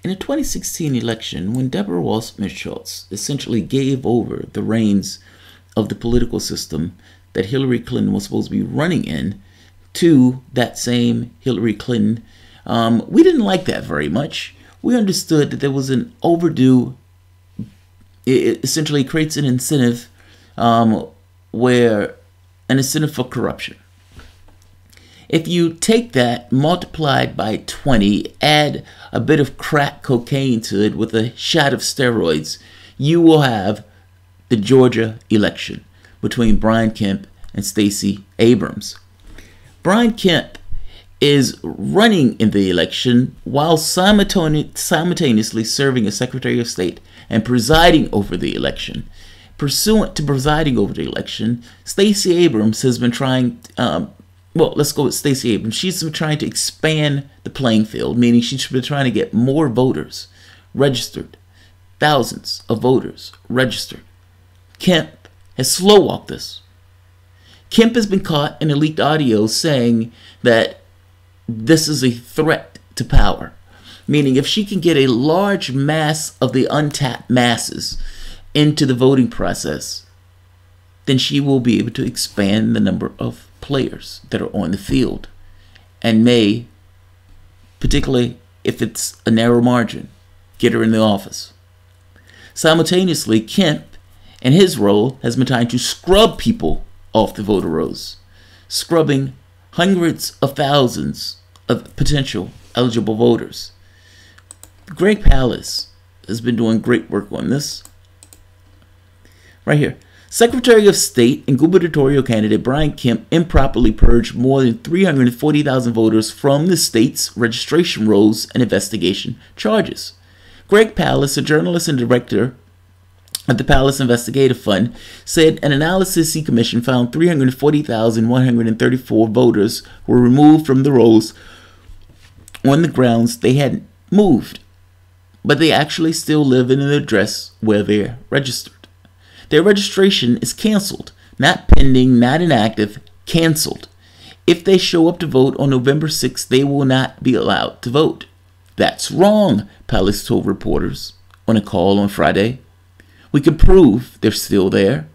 In the 2016 election, when Deborah Schultz essentially gave over the reins of the political system that Hillary Clinton was supposed to be running in to that same Hillary Clinton, we didn't like that very much. We understood that there was an overdue, it essentially creates an incentive where an incentive for corruption. If you take that, multiply it by 20, add a bit of crack cocaine to it with a shot of steroids, you will have the Georgia election between Brian Kemp and Stacey Abrams. Brian Kemp is running in the election while simultaneously serving as Secretary of State and presiding over the election. Pursuant to presiding over the election, Stacey Abrams has been trying, well, let's go with Stacey Abrams. She's been trying to expand the playing field, meaning she's been trying to get more voters registered, thousands of voters registered. Kemp has slow-walked this. Kemp has been caught in a leaked audio saying that this is a threat to power, meaning if she can get a large mass of the untapped masses into the voting process, then she will be able to expand the number of players that are on the field and may, particularly if it's a narrow margin, get her in the office. Simultaneously, Kemp, in his role, has been trying to scrub people off the voter rolls, scrubbing hundreds of thousands of potential eligible voters. Greg Palast has been doing great work on this. Right here. Secretary of State and gubernatorial candidate Brian Kemp improperly purged more than 340,000 voters from the state's registration rolls and investigation charges. Greg Palast, a journalist and director of the Palast Investigative Fund, said an analysis he commissioned found 340,134 voters were removed from the rolls on the grounds they had moved, but they actually still live in an address where they're registered. Their registration is canceled, not pending, not inactive, canceled. If they show up to vote on November 6th, they will not be allowed to vote. That's wrong, Palast told reporters on a call on Friday. We can prove they're still there.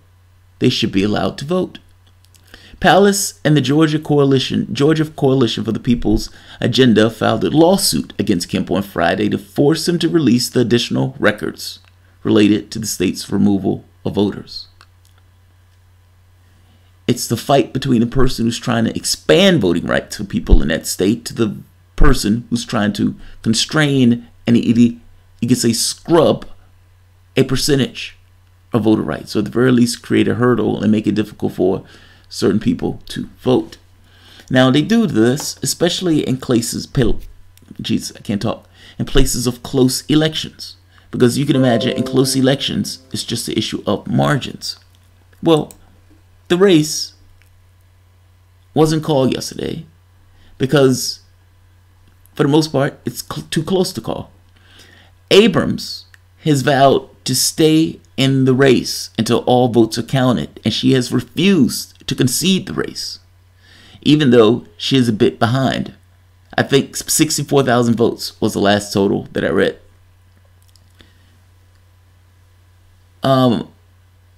They should be allowed to vote. Palast and the Georgia Coalition for the People's Agenda filed a lawsuit against Kemp on Friday to force him to release the additional records related to the state's removal of voters. It's the fight between the person who's trying to expand voting rights for people in that state to the person who's trying to constrain and you can say scrub a percentage of voter rights, or at the very least create a hurdle and make it difficult for certain people to vote. Now they do this especially in places, in places of close elections. Because you can imagine in close elections, it's just the issue of margins. Well, the race wasn't called yesterday because, for the most part, it's too close to call. Abrams has vowed to stay in the race until all votes are counted, and she has refused to concede the race, even though she is a bit behind. I think 64,000 votes was the last total that I read.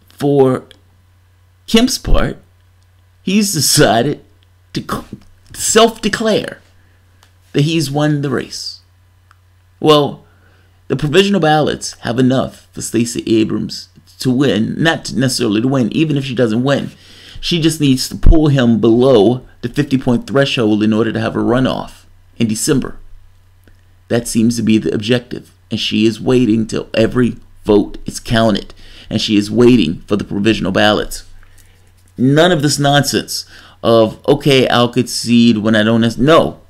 For Kemp's part, he's decided to self-declare that he's won the race. Well, the provisional ballots have enough for Stacey Abrams to win, not necessarily to win, even if she doesn't win. She just needs to pull him below the 50-point threshold in order to have a runoff in December. That seems to be the objective, and she is waiting till every vote is counted, and she is waiting for the provisional ballots. None of this nonsense of, okay, I'll concede when I don't. No,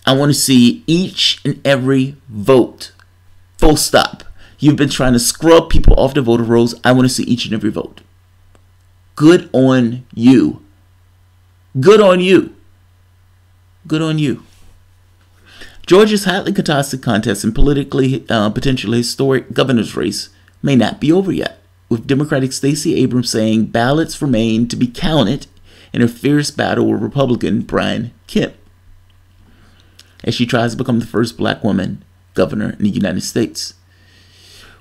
I want to see each and every vote. Full stop. You've been trying to scrub people off the voter rolls. I want to see each and every vote. Good on you. Good on you. Good on you. Georgia's hotly contested contest and potentially historic governor's race may not be over yet, with Democratic Stacey Abrams saying ballots remain to be counted in a fierce battle with Republican Brian Kemp, as she tries to become the first black woman governor in the United States.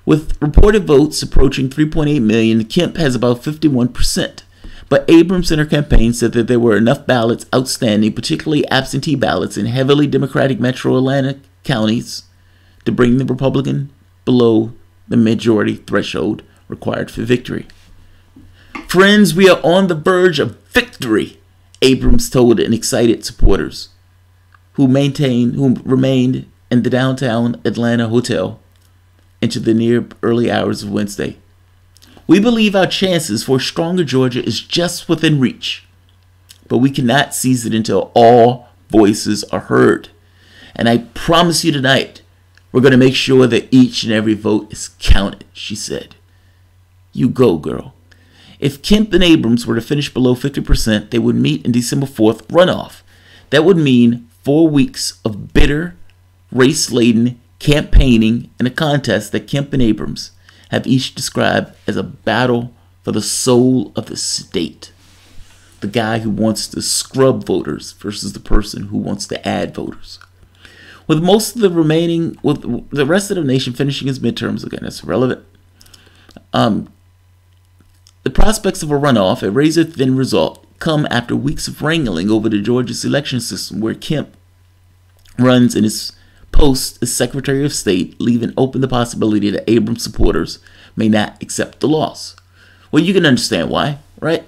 With reported votes approaching 3.8 million, Kemp has about 51%. But Abrams and her campaign said that there were enough ballots outstanding, particularly absentee ballots in heavily Democratic metro Atlanta counties, to bring the Republican below the majority threshold required for victory. Friends, we are on the verge of victory, Abrams told an excited supporters who remained in the downtown Atlanta hotel into the near early hours of Wednesday. We believe our chances for a stronger Georgia is just within reach, but we cannot seize it until all voices are heard. And I promise you tonight, we're going to make sure that each and every vote is counted, she said. You go, girl. If Kemp and Abrams were to finish below 50%, they would meet in December 4th runoff. That would mean 4 weeks of bitter, race-laden campaigning in a contest that Kemp and Abrams have each described as a battle for the soul of the state. The guy who wants to scrub voters versus the person who wants to add voters. With the rest of the nation finishing its midterms, again, that's irrelevant. The prospects of a runoff, a razor-thin result, come after weeks of wrangling over the Georgia election system, where Kemp runs in his post as Secretary of State, leaving open the possibility that Abrams supporters may not accept the loss. Well, you can understand why, right?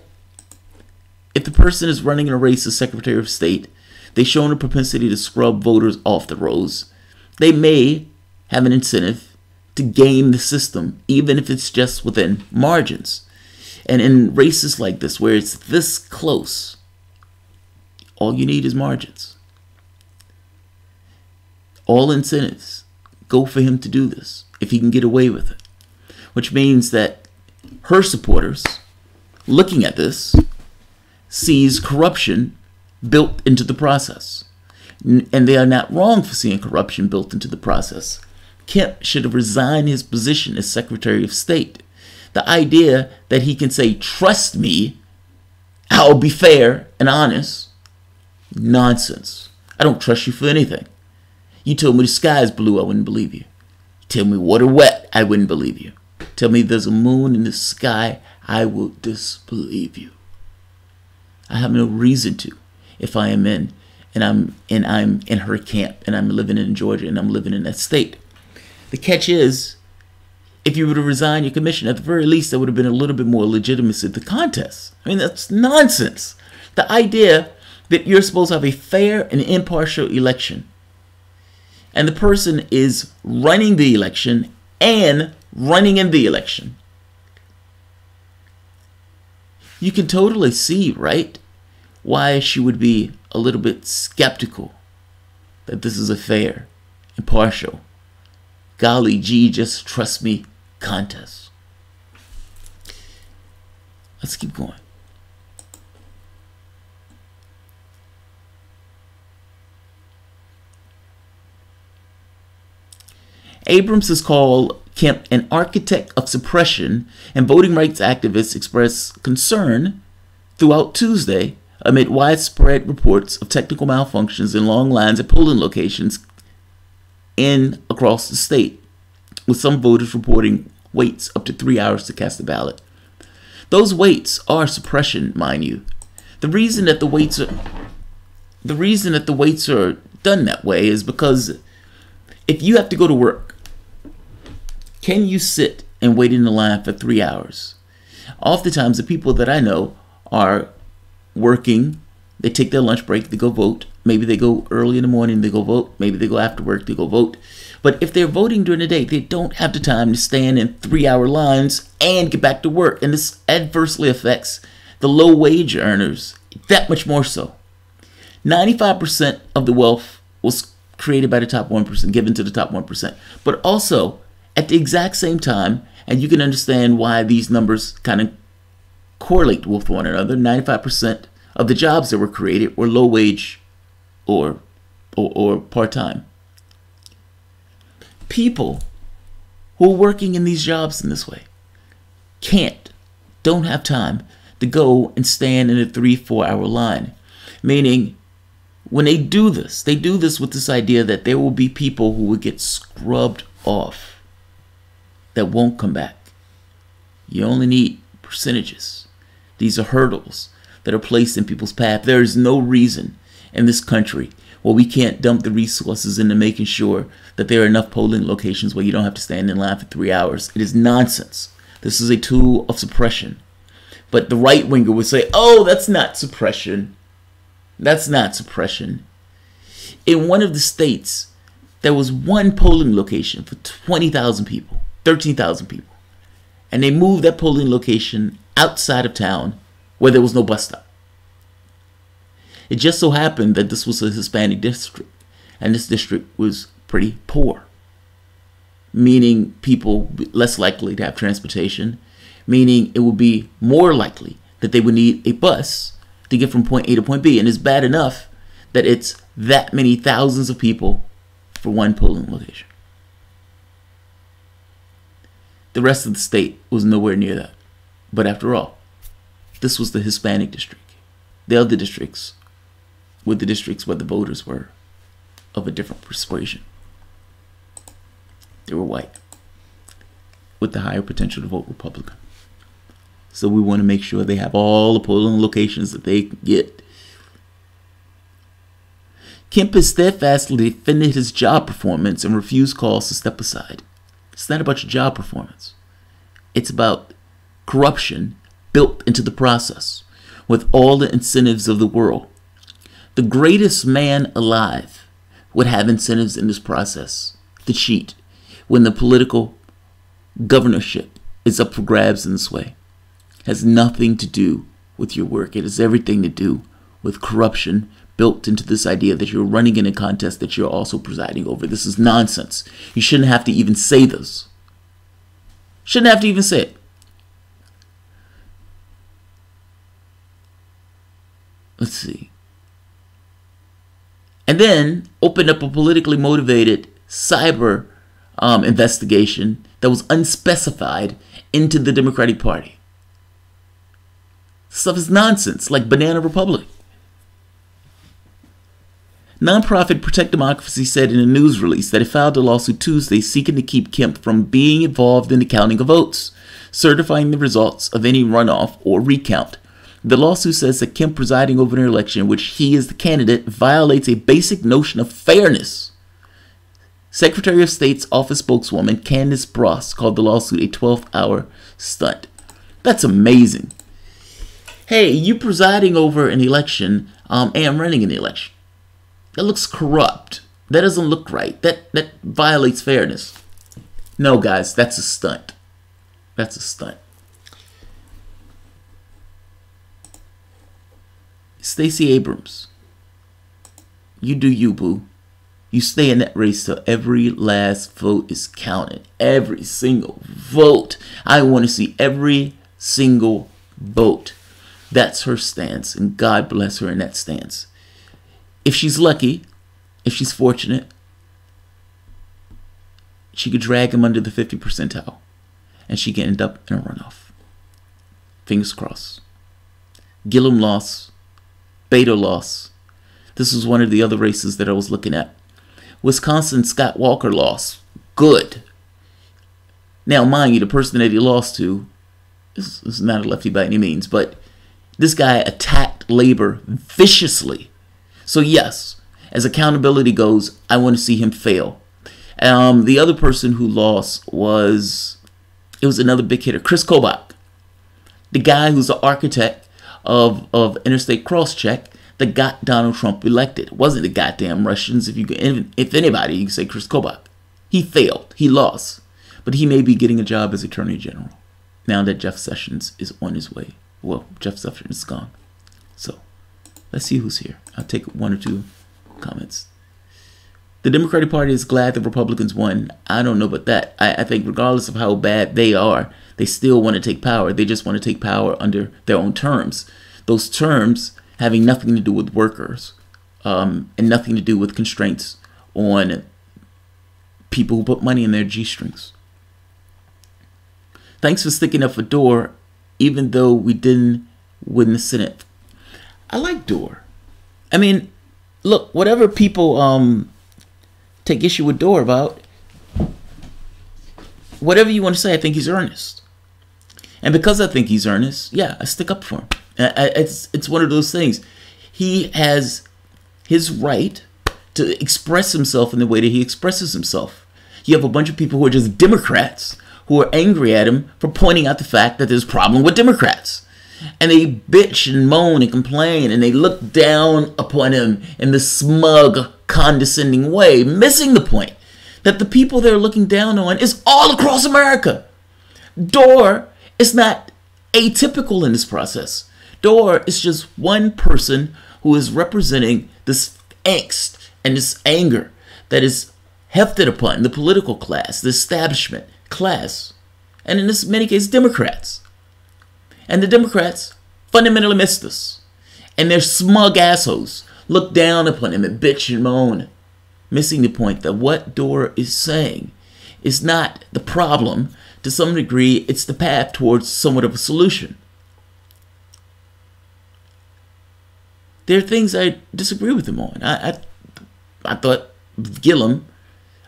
If the person is running in a race as Secretary of State, they've shown a propensity to scrub voters off the rolls. They may have an incentive to game the system, even if it's just within margins. And in races like this, where it's this close, all you need is margins. All incentives go for him to do this, if he can get away with it. Which means that her supporters, looking at this, sees corruption built into the process. And they are not wrong for seeing corruption built into the process. Kemp should have resigned his position as Secretary of State. The idea that he can say, trust me, I'll be fair and honest. Nonsense. I don't trust you for anything. You told me the sky is blue, I wouldn't believe you. You tell me water wet, I wouldn't believe you. Tell me there's a moon in the sky, I will disbelieve you. I have no reason to, if I am in, and I'm in her camp, and I'm living in Georgia, and I'm living in that state. The catch is, if you were to resign your commission, at the very least, there would have been a little bit more legitimacy to the contest. I mean, that's nonsense. The idea that you're supposed to have a fair and impartial election, and the person is running the election and running in the election. You can totally see, right, why she would be a little bit skeptical that this is a fair, impartial, golly gee, just trust me contest. Let's keep going. Abrams has called Kemp an architect of suppression, and voting rights activists expressed concern throughout Tuesday amid widespread reports of technical malfunctions and long lines at polling locations across the state, with some voters reporting waits up to 3 hours to cast a ballot. Those waits are suppression, mind you. The reason that the waits are done that way is because if you have to go to work, can you sit and wait in the line for 3 hours? Oftentimes, the people that I know are working. They take their lunch break, they go vote. Maybe they go early in the morning, they go vote. Maybe they go after work, they go vote. But if they're voting during the day, they don't have the time to stand in 3-hour lines and get back to work. And this adversely affects the low-wage earners that much more so. 95% of the wealth was created by the top 1%, given to the top 1%. But also, at the exact same time, and you can understand why these numbers kind of correlate with one another, 95% of the jobs that were created were low-wage or part-time. People who are working in these jobs in this way don't have time to go and stand in a 3-4 hour line. Meaning, When they do this with this idea that there will be people who will get scrubbed off that won't come back. You only need percentages. These are hurdles that are placed in people's path. There is no reason in this country where we can't dump the resources into making sure that there are enough polling locations where you don't have to stand in line for 3 hours. It is nonsense. This is a tool of suppression. But the right winger would say, oh, that's not suppression. That's not suppression. In one of the states, there was one polling location for 20,000 people, 13,000 people. And they moved that polling location outside of town where there was no bus stop. It just so happened that this was a Hispanic district, and this district was pretty poor, meaning people less likely to have transportation, meaning it would be more likely that they would need a bus to get from point A to point B. And it's bad enough that it's that many thousands of people for one polling location. The rest of the state was nowhere near that. But after all, this was the Hispanic district. The other districts were the districts where the voters were of a different persuasion. They were white with the higher potential to vote Republican. So we want to make sure they have all the polling locations that they can get. Kemp has steadfastly defended his job performance and refused calls to step aside. It's not about your job performance. It's about corruption built into the process with all the incentives of the world. The greatest man alive would have incentives in this process to cheat when the political governorship is up for grabs in this way. It has nothing to do with your work. It has everything to do with corruption built into this idea that you're running in a contest that you're also presiding over. This is nonsense. You shouldn't have to even say this. Shouldn't have to even say it. Let's see. And then opened up a politically motivated cyber investigation that was unspecified into the Democratic Party. Stuff is nonsense, like Banana Republic. Nonprofit Protect Democracy said in a news release that it filed a lawsuit Tuesday seeking to keep Kemp from being involved in the counting of votes, certifying the results of any runoff or recount. The lawsuit says that Kemp presiding over an election in which he is the candidate violates a basic notion of fairness. Secretary of State's office spokeswoman Candace Bross called the lawsuit a 12th hour stunt. That's amazing. Hey, you presiding over an election and running an election. That looks corrupt. That doesn't look right. That violates fairness. No, guys, that's a stunt. That's a stunt. Stacey Abrams, you do you, boo. You stay in that race till every last vote is counted. Every single vote. I want to see every single vote. That's her stance, and God bless her in that stance. If she's lucky, if she's fortunate, she could drag him under the 50th percentile, and she can end up in a runoff. Fingers crossed. Gillum lost. Beto lost. This was one of the other races that I was looking at. Wisconsin, Scott Walker lost. Good. Now, mind you, the person that he lost to is not a lefty by any means, but this guy attacked labor viciously. So yes, as accountability goes, I want to see him fail. The other person who lost was another big hitter, Chris Kobach, the guy who's the architect of interstate cross-check that got Donald Trump elected. It wasn't the goddamn Russians. If anybody, you can say Chris Kobach. He failed. He lost. But he may be getting a job as Attorney General now that Jeff Sessions is on his way. Well, Jeff Sessions is gone. So, let's see who's here. I'll take one or two comments. The Democratic Party is glad the Republicans won. I don't know about that. I think regardless of how bad they are, they still want to take power. They just want to take power under their own terms. Those terms having nothing to do with workers and nothing to do with constraints on people who put money in their G-strings. Thanks for sticking up for Dore, even though we didn't win the Senate. I like Dore. I mean, look, whatever people take issue with Dore about, whatever you want to say, I think he's earnest. And because I think he's earnest, yeah, I stick up for him. It's one of those things. He has his right to express himself in the way that he expresses himself. You have a bunch of people who are just Democrats who are angry at him for pointing out the fact that there's a problem with Democrats. And they bitch and moan and complain, and they look down upon him in this smug, condescending way, missing the point that the people they're looking down on is all across America. Dore is not atypical in this process. Dore is just one person who is representing this angst and this anger that is hefted upon the political class, the establishment class, and in this many cases, Democrats. And the Democrats fundamentally miss this. And their smug assholes look down upon him and bitch and moan, missing the point that what Dore is saying is not the problem. To some degree, it's the path towards somewhat of a solution. There are things I disagree with him on. I thought Gillum,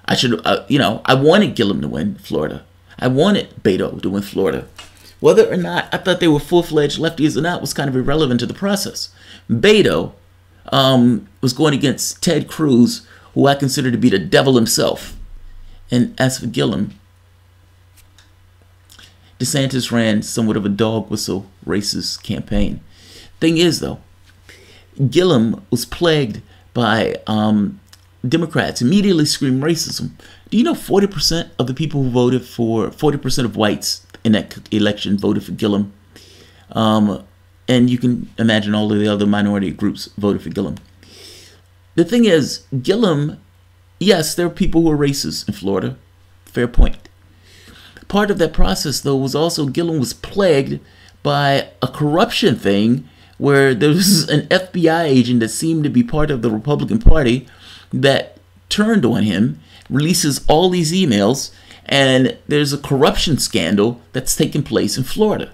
I wanted Gillum to win Florida. I wanted Beto to win Florida. Whether or not I thought they were full-fledged lefties or not was kind of irrelevant to the process. Beto was going against Ted Cruz, who I consider to be the devil himself. And as for Gillum, DeSantis ran somewhat of a dog whistle racist campaign. Thing is, though, Gillum was plagued by Democrats immediately scream racism. Do you know 40% of the people who voted for, 40% of whites in that election voted for Gillum? And you can imagine all of the other minority groups voted for Gillum. The thing is, Gillum, yes, there are people who are racist in Florida. Fair point. Part of that process, though, was also Gillum was plagued by a corruption thing where there was an FBI agent that seemed to be part of the Republican Party that turned on him, releases all these emails, and there's a corruption scandal that's taking place in Florida.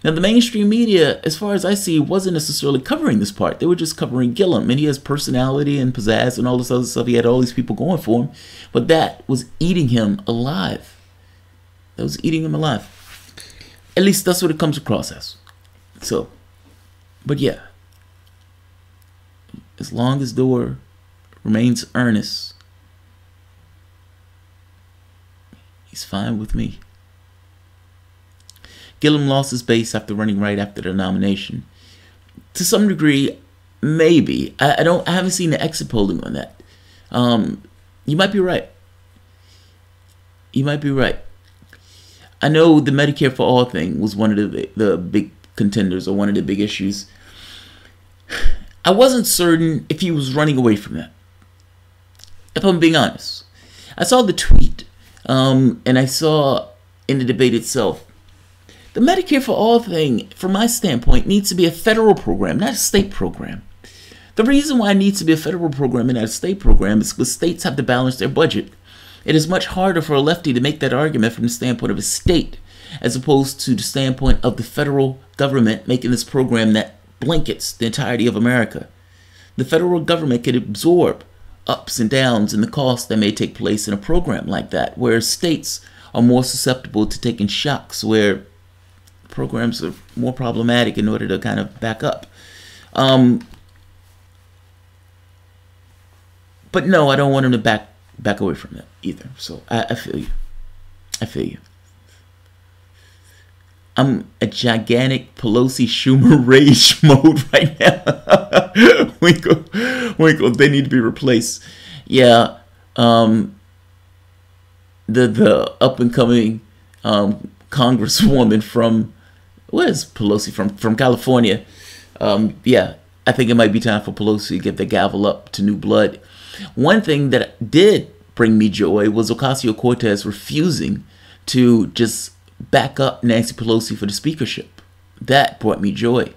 Now, the mainstream media, as far as I see, wasn't necessarily covering this part. They were just covering Gillum, and he has personality and pizzazz and all this other stuff. He had all these people going for him, but that was eating him alive. That was eating him alive. At least that's what it comes across as. So, but yeah, as long as Dore remains earnest, he's fine with me. Gillum lost his base after running right after the nomination. To some degree, maybe. I haven't seen the exit polling on that. You might be right. You might be right. I know the Medicare for All thing was one of the big contenders, or one of the big issues. I wasn't certain if he was running away from that, if I'm being honest. I saw the tweet, and I saw in the debate itself, the Medicare for All thing, from my standpoint, needs to be a federal program, not a state program. The reason why it needs to be a federal program and not a state program is because states have to balance their budget. It is much harder for a lefty to make that argument from the standpoint of a state, as opposed to the standpoint of the federal government making this program that blankets the entirety of America. The federal government can absorb ups and downs in the costs that may take place in a program like that, whereas states are more susceptible to taking shocks, where programs are more problematic in order to kind of back up. But no, I don't want him to back away from that either. So I feel you. I feel you. I'm a gigantic Pelosi Schumer rage mode right now. Winkle, they need to be replaced. Yeah, the up and coming Congresswoman from, where is Pelosi from California? Yeah, I think it might be time for Pelosi to get the gavel up to new blood. One thing that did bring me joy was Ocasio-Cortez refusing to just back up Nancy Pelosi for the speakership. That brought me joy.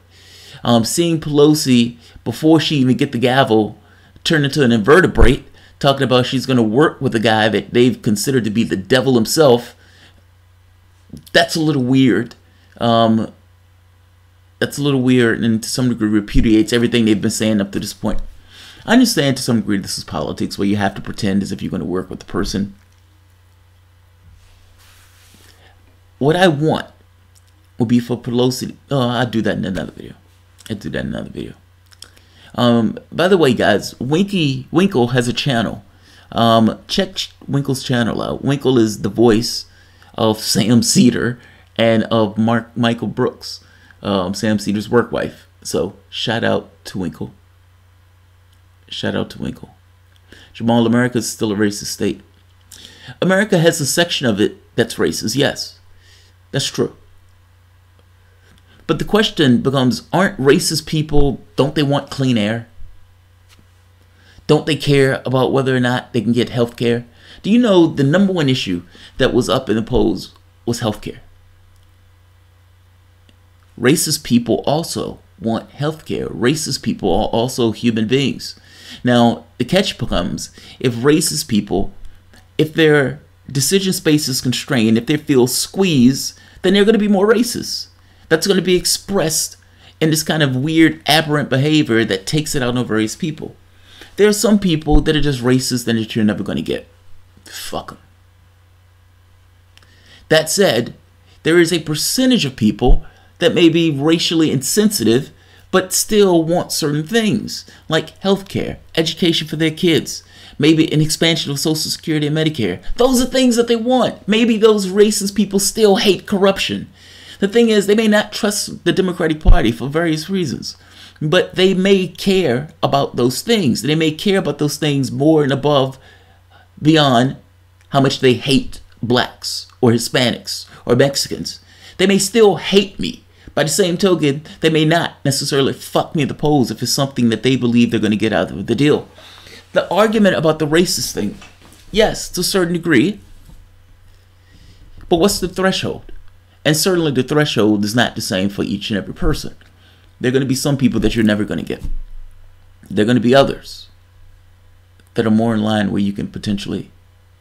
Seeing Pelosi, before she even get the gavel, turn into an invertebrate, talking about she's going to work with a guy that they've considered to be the devil himself, that's a little weird. That's a little weird, and to some degree repudiates everything they've been saying up to this point. I understand to some degree this is politics where you have to pretend as if you're going to work with the person. What I want would be for Pelosi. Oh, I'll do that in another video. By the way, guys, Winkle has a channel. Check Winkle's channel out. Winkle is the voice of Sam Cedar and of Michael Brooks, Sam Cedar's work wife. So shout out to Winkle. Jamal, America is still a racist state. America has a section of it that's racist. Yes, that's true. But the question becomes, aren't racist people, don't they want clean air? Don't they care about whether or not they can get health care? Do you know the number one issue that was up in the polls was health care? Racist people also want health care. Racist people are also human beings. Now, the catch becomes, if racist people, if their decision space is constrained, if they feel squeezed, then they're going to be more racist. That's going to be expressed in this kind of weird, aberrant behavior that takes it out on various people. There are some people that are just racist and that you're never going to get. Fuck them. That said, there is a percentage of people that may be racially insensitive but still want certain things, like healthcare, education for their kids, maybe an expansion of Social Security and Medicare. Those are things that they want. Maybe those racist people still hate corruption. The thing is, they may not trust the Democratic Party for various reasons, but they may care about those things. They may care about those things more and above, beyond how much they hate blacks or Hispanics or Mexicans. They may still hate me. By the same token, they may not necessarily fuck me at the polls if it's something that they believe they're going to get out of the deal. The argument about the racist thing, yes, to a certain degree, but what's the threshold? And certainly the threshold is not the same for each and every person. There are going to be some people that you're never going to get. There are going to be others that are more in line where you can potentially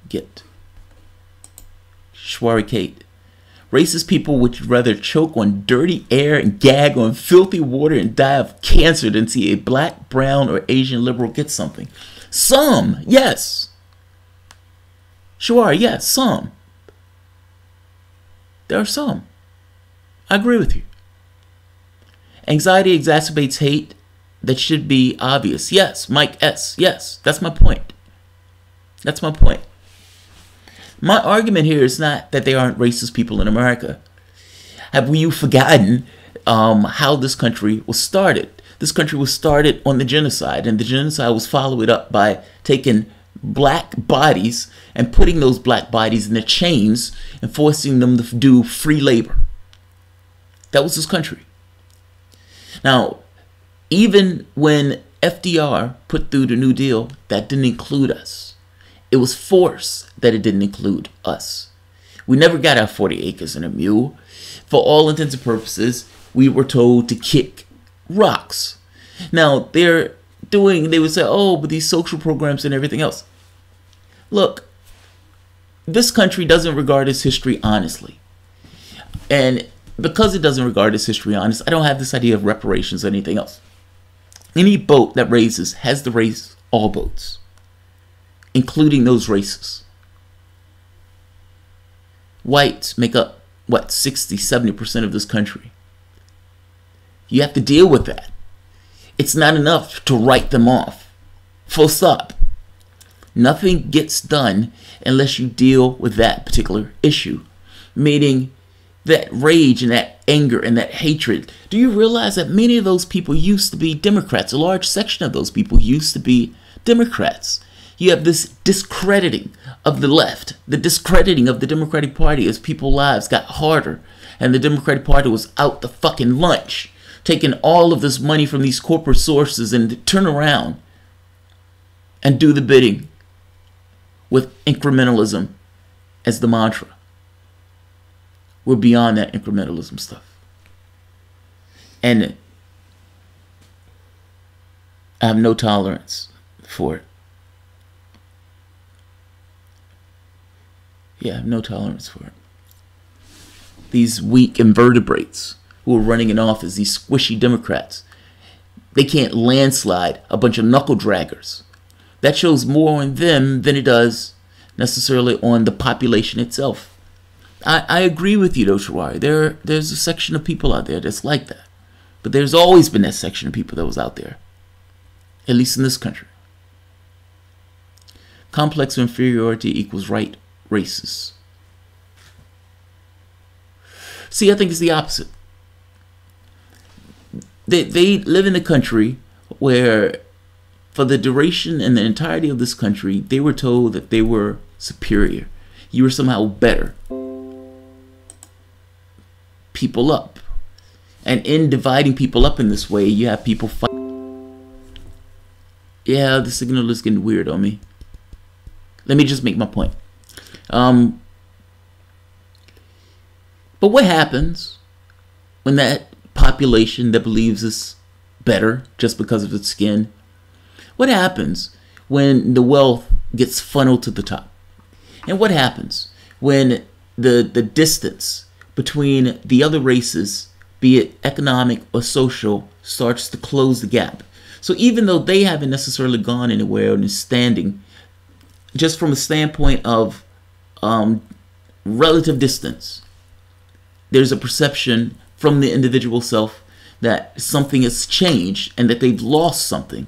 get. Shwari Kate. Racist people would rather choke on dirty air and gag on filthy water and die of cancer than see a black, brown, or Asian liberal get something. Some, yes. Shwari, yes, some. There are some. I agree with you. Anxiety exacerbates hate. That should be obvious. Yes, Mike S. Yes, that's my point. That's my point. My argument here is not that there aren't racist people in America. Have you forgotten how this country was started? This country was started on the genocide, and the genocide was followed up by taking black bodies and putting those black bodies in the chains and forcing them to do free labor. That was this country. Now, even when FDR put through the New Deal, that didn't include us. It was forced that it didn't include us. We never got our 40 acres and a mule. For all intents and purposes, we were told to kick rocks. Now, they would say, oh, but these social programs and everything else. Look, this country doesn't regard its history honestly. And because it doesn't regard its history honest, I don't have this idea of reparations or anything else. Any boat that raises has to raise all boats, including those races. Whites make up, 60-70% of this country. You have to deal with that. It's not enough to write them off. Full stop. Nothing gets done unless you deal with that particular issue. Meaning that rage and that anger and that hatred. Do you realize that many of those people used to be Democrats? A large section of those people used to be Democrats. You have this discrediting of the left, the discrediting of the Democratic Party as people's lives got harder and the Democratic Party was out to fucking lunch, taking all of this money from these corporate sources and turn around and do the bidding with incrementalism as the mantra. We're beyond that incrementalism stuff. And I have no tolerance for it. Yeah, I have no tolerance for it. These weak invertebrates who are running in office, these squishy Democrats, They can't landslide a bunch of knuckle draggers. That shows more on them than it does necessarily on the population itself. I agree with you though, Shawari. There's a section of people out there that's like that. But there's always been that section of people that was out there. At least in this country. Complex inferiority equals right races. See, I think it's the opposite. They live in a country where for the duration and the entirety of this country, they were told that they were superior. You were somehow better. People up. And in dividing people up in this way, you have people fight. Yeah, the signal is getting weird on me. Let me just make my point. But what happens when that population that believes it's better just because of its skin? What happens when the wealth gets funneled to the top? And what happens when the distance between the other races, be it economic or social, starts to close the gap? So even though they haven't necessarily gone anywhere and is standing, just from a standpoint of relative distance, there's a perception from the individual self that something has changed and that they've lost something.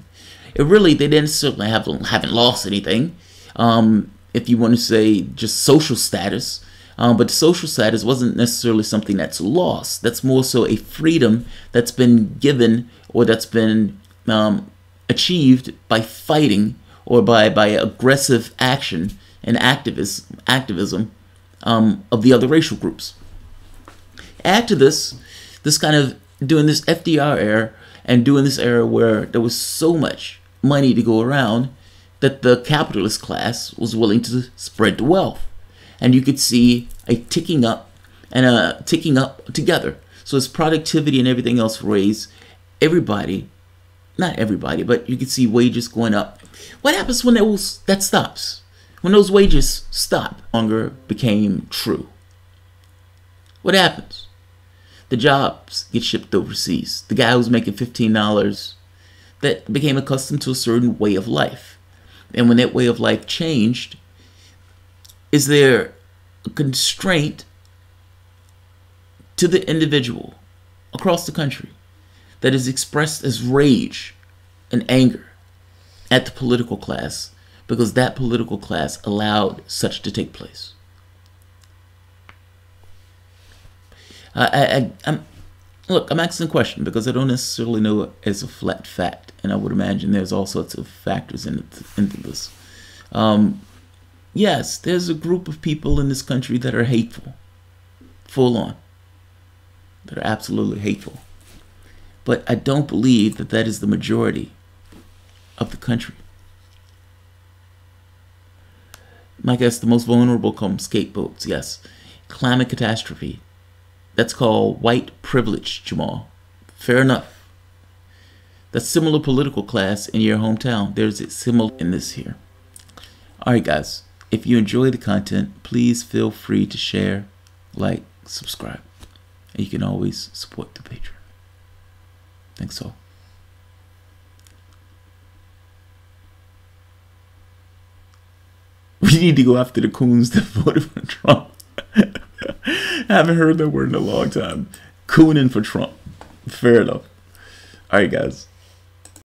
They didn't necessarily haven't lost anything. If you want to say just social status, but social status wasn't necessarily something that's lost. That's more so a freedom that's been given or that's been achieved by fighting or by aggressive action and activism of the other racial groups. Add to this kind of doing this FDR era and doing this era where there was so much money to go around that the capitalist class was willing to spread the wealth. And you could see a ticking up and a ticking up together. So as productivity and everything else raised, everybody, not everybody, but you could see wages going up. What happens when that stops? When those wages stop, longer became true. What happens? The jobs get shipped overseas. The guy who's making $15 that became accustomed to a certain way of life. And when that way of life changed, is there a constraint to the individual across the country that is expressed as rage and anger at the political class because that political class allowed such to take place? Look, I'm asking a question because I don't necessarily know it as a flat fact, and I would imagine there's all sorts of factors into this. Yes, there's a group of people in this country that are hateful, full on, that are absolutely hateful. But I don't believe that that is the majority of the country. My guess, the most vulnerable come scapegoats, yes. Climate catastrophe. That's called white privilege, Jamal. Fair enough. That's similar political class in your hometown. There's a similar in this here. Alright guys, if you enjoy the content, please feel free to share, like, subscribe. And you can always support the Patreon. Thanks all. We need to go after the coons that voted for Trump. I haven't heard that word in a long time. Cooning for Trump. Fair enough. Alright guys.